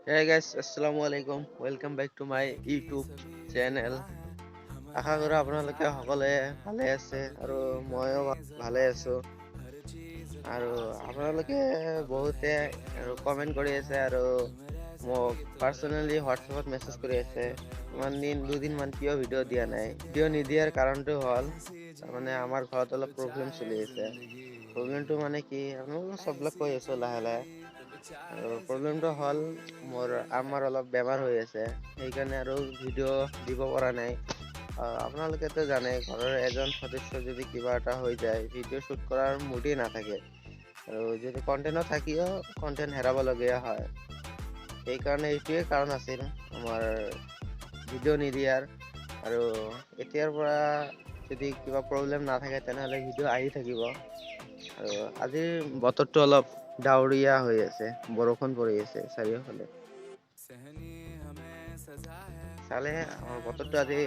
Hey guys, assalamu alaikum. Welcome back to my YouTube channel. আশা কৰো আপোনালোকে সকলোৱে ভালে আছে আৰু ময়ো ভালে আছো। আৰু আপোনালোকে বহুতে আৰু কমেন্ট কৰি আছে আৰু মোক পাৰ্চনেলি হোৱাটছএপত মেছেজ কৰি আছে। ইমান দিন দুদিন মান কিয় ভিডিঅ' দিয়া নাই? ভিডিঅ' নিদিয়াৰ কাৰণটো হ'ল তাৰমানে আমাৰ ঘৰত অলপ প্ৰব্লেম চলি আছে। প্ৰব্লেমটো মানে কি আপোনালোকক চববিলাক কৈ আছো লাহে লাহে। আৰু প্ৰব্লেমটো হ'ল আমাৰ অলপ বেমাৰ হৈ আছে, সেইকাৰণে আৰু ভিডিঅ' দিব পৰা নাই। আপোনালোকেতো জানে ঘৰৰ এজন সদস্য যদি কিবা এটা হৈ যায় ভিডিঅ' শ্বুট কৰাৰ মুডেই নাথাকে আৰু যদি কণ্টেণ্টত থাকিও কণ্টেণ্ট হেৰাবলগীয়া হয়। সেইকাৰণে এইটোৱে কাৰণ আছিল আমাৰ ভিডিঅ' নিদিয়াৰ। আৰু এতিয়াৰ পৰা যদি কিবা প্ৰব্লেম নাথাকে তেনেহ'লে ভিডিঅ' আহি থাকিব। আৰু আজিৰ বতৰটো অলপ ডাৱৰীয়া হৈ আছে, বৰষুণ পৰি আছে চাৰিওফালে। চালে আমাৰ বতৰটো আজি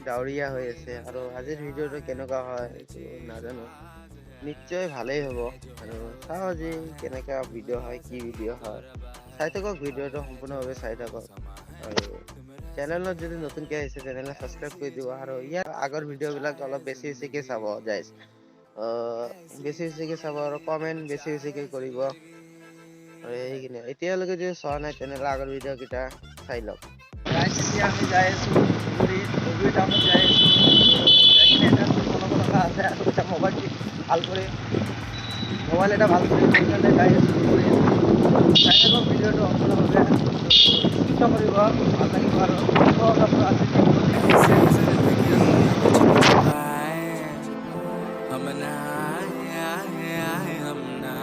ডাৱৰীয়া হৈ আছে আৰু আজিৰ ভিডিঅ'টো কেনেকুৱা হয় এইটো নাজানো। নিশ্চয় ভালেই হ'ব আৰু চাওঁ আজি কেনেকা ভিডিঅ' হয়, কি ভিডিঅ' হয়। চাই থাকক ভিডিঅ'টো সম্পূৰ্ণভাৱে চাই থাকক আৰু চেনেলত যদি নতুনকে আহিছে তেনেহ'লে ছাবস্ক্ৰাইব কৰি দিব আৰু ইয়াৰ আগৰ ভিডিঅ'বিলাক অলপ বেছি বেছিকে চাব গাইজ। বেছি বেছিকে চাব আৰু কমেণ্ট বেছি বেছিকে কৰিব। আৰু সেইখিনিয়ে, এতিয়ালৈকে যদি চোৱা নাই তেনেহ'লে আগৰ ভিডিঅ' কেইটা চাই লওক। এতিয়া আমি যাই আছো ধুবুৰী টাউনত যাই আছো। যাই কিনে এটা বনাব লগা আছে আৰু এটা মোবাইল এটা ভাল কৰি সেইকাৰণে যাই আছো ধুবুৰীত। চাই থাকক ভিডিঅ'টো সম্পূৰ্ণভাৱে ইচ্ছা কৰিব ভাল লাগিব আৰু हम ना आए हम ना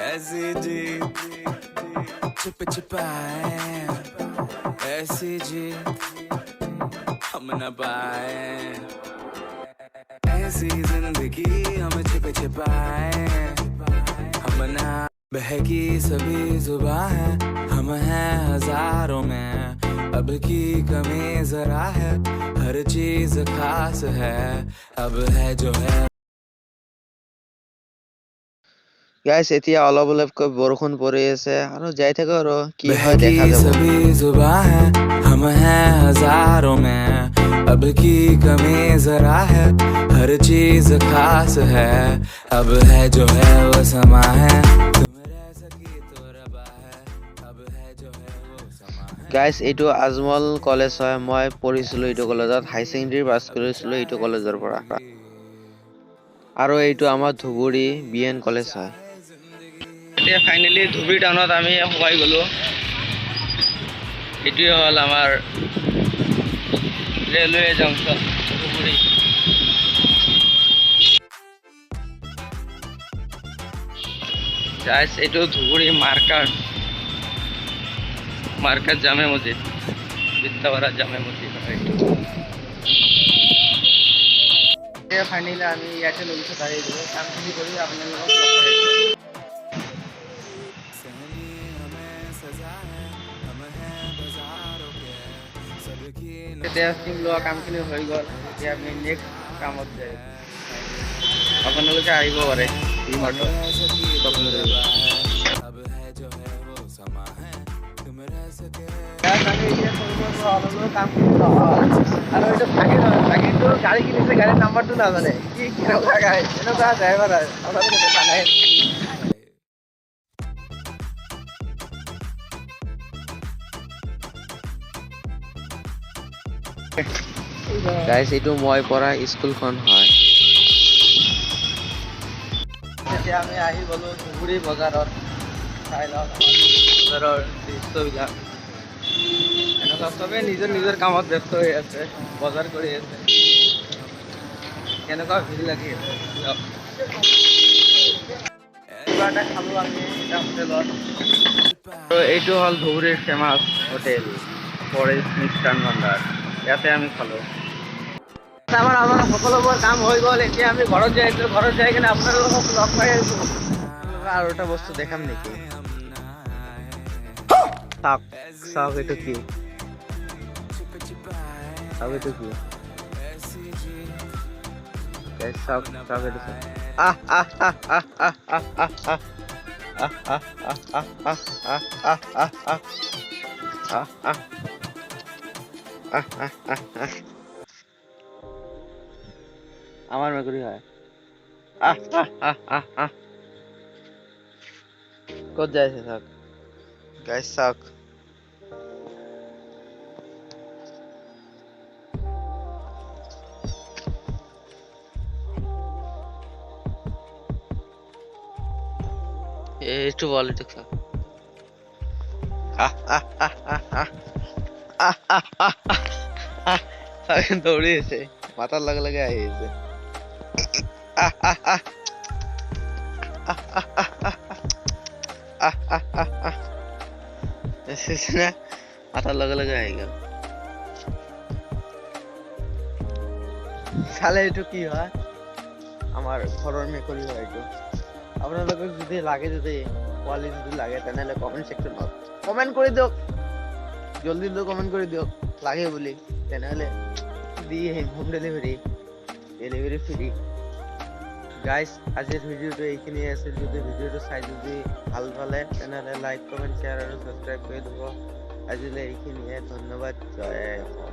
ऐसी जी छिप छिपाए ऐसी जी हम न पाए ऐसी जिंदगी हम छिप छिपाए हम ना बहकी सभी जुबा है हम हैं हजारों में अब की कमी जरा है हर चीज खास है अब है जो है। গাইছ এতিয়া অলপ অলপকৈ বৰষুণ পৰি আছে আৰু যাই থাকো আৰু কি হয় बहकी দেখা যাব। सभी जुबा है हम हैं हजारों में अब की कमी जरा है हर चीज खास है अब है जो है वो समा है तुम रह सकी तो रबा है अब है जो है वो समा है। গাইছ এইটো আজমল কলেজ হয়, মই পঢ়িছিলো এইটো কলেজত, হাই ছেকেণ্ডেৰী পাছ কৰিছিলো এইটো কলেজৰ পৰা। আৰু এইটো আমাৰ ধুবুৰী BN কলেজ হয়। এতিয়া ফাইনেলি ধুবুৰী টাউনত আমি সোমাই গ'লো। এইটোৱে হ'ল আমাৰ ৰেলৱে জংচন ধুবুৰী। গাইছ এইটো ধুবুৰী মাৰ্কাট জামে মছজিদ, বিদ্যাপাৰা জামে মছজিদ হয় এইটো। এতিয়া ফাইনেলি আমি ইয়াতে লগিছো গাড়ী কামখিনি কৰি আপোনালোকক লগ পাইছোঁ। सहनी हमें सजा है हम हैं बाजारों के सबकी এতিয়া টিম লোৱা কামখিনি হৈ গ'ল, এতিয়া আমি নেক্সট কামত যাই আছোঁ। আপোনালোকে আহিব পাৰে টিমটো শ্বপিং কৰিব। अब है जो है वो समा है तुम रह सके। আমি এতিয়া কৰিব পৰা অলপ কামখিনি নহয় আৰু এইটো ভাগিনটো গাড়ী কিনিছে, গাড়ীৰ নাম্বাৰটো নাজানে, কি কেনেকুৱা গাড়ী এনেকুৱা ড্ৰাইভাৰ হয় আপোনালোকে জানে। গাইছ এইটো মই পঢ়া স্কুলখন হয়। এতিয়া আমি আহি গ'লো ধুবুৰী বজাৰত। চাই লওক বজাৰৰ দৃশ্যবিলাক। এনেকুৱা চবেই নিজৰ নিজৰ কামত ব্যস্ত হৈ আছে, বজাৰ কৰি আছে। কেনেকুৱা ভিৰ লাগি আছে চাওক। কিবা এটা খালোঁ আমি এটা হোটেলত। আৰু এইটো হ'ল ধুবুৰীৰ ফেমাছ হোটেল ফৰেষ্ট মিষ্টান ভাণ্ডাৰ, ইয়াতে আমি খালোঁ। আমাৰ সকলোবোৰ কাম হৈ গ'ল, এতিয়া আমি ঘৰত যাই আছোঁ। ঘৰত যাই কিনে আপোনালোকক লগ পাই আছোঁ। আৰু এটা বস্তু দেখাম নেকি? চাওক চাওক এইটো কি, চাওক এইটো কি, চাওক চাওক এইটো চাওক। আহ আহ আহ আহ আহ আহ আহ আহ আহ আহ আহ আহ আহ আহ আহ আহ আহ আহ আহ আহ আহ আহ আহ আমার মেকুরি হয় আহ আহ আহ আহ আহ ক'ত যাই আছে চাওক গাইছ চাওক একটু বলে তো চাওক আহ আহ আহ আহ আহ আহ আহ আহ আহ চাওক দৌৰি আছে মাতাৰ লগে লগে আহি আছে আহ আহ আহ আহ আহ আহ আহ আহ আহ আহ আহ না মাতাৰ লগে লগে আহি গ'ল চালে এইটো কি হয় আমাৰ ঘৰৰ মেকুৰী হয় এইটো আপোনালোকক যদি লাগে যদি পোৱালি যদি লাগে তেনেহ'লে কমেণ্ট ছেকশ্যনত কমেণ্ট কৰি দিয়ক জলদি কমেণ্ট কৰি দিয়ক লাগে বুলি তেনেহ'লে দি আহিম হোম ডেলিভাৰী ফ্ৰী গাইজ আজিৰ ভিডিঅ'টো এইখিনিয়ে আছিল যদি ভিডিঅ'টো চাই যদি ভাল পালে তেনেহ'লে লাইক কমেণ্ট শ্বেয়াৰ আৰু ছাবস্ক্ৰাইব কৰি দিব আজিলৈ এইখিনিয়ে ধন্যবাদ জয় অসম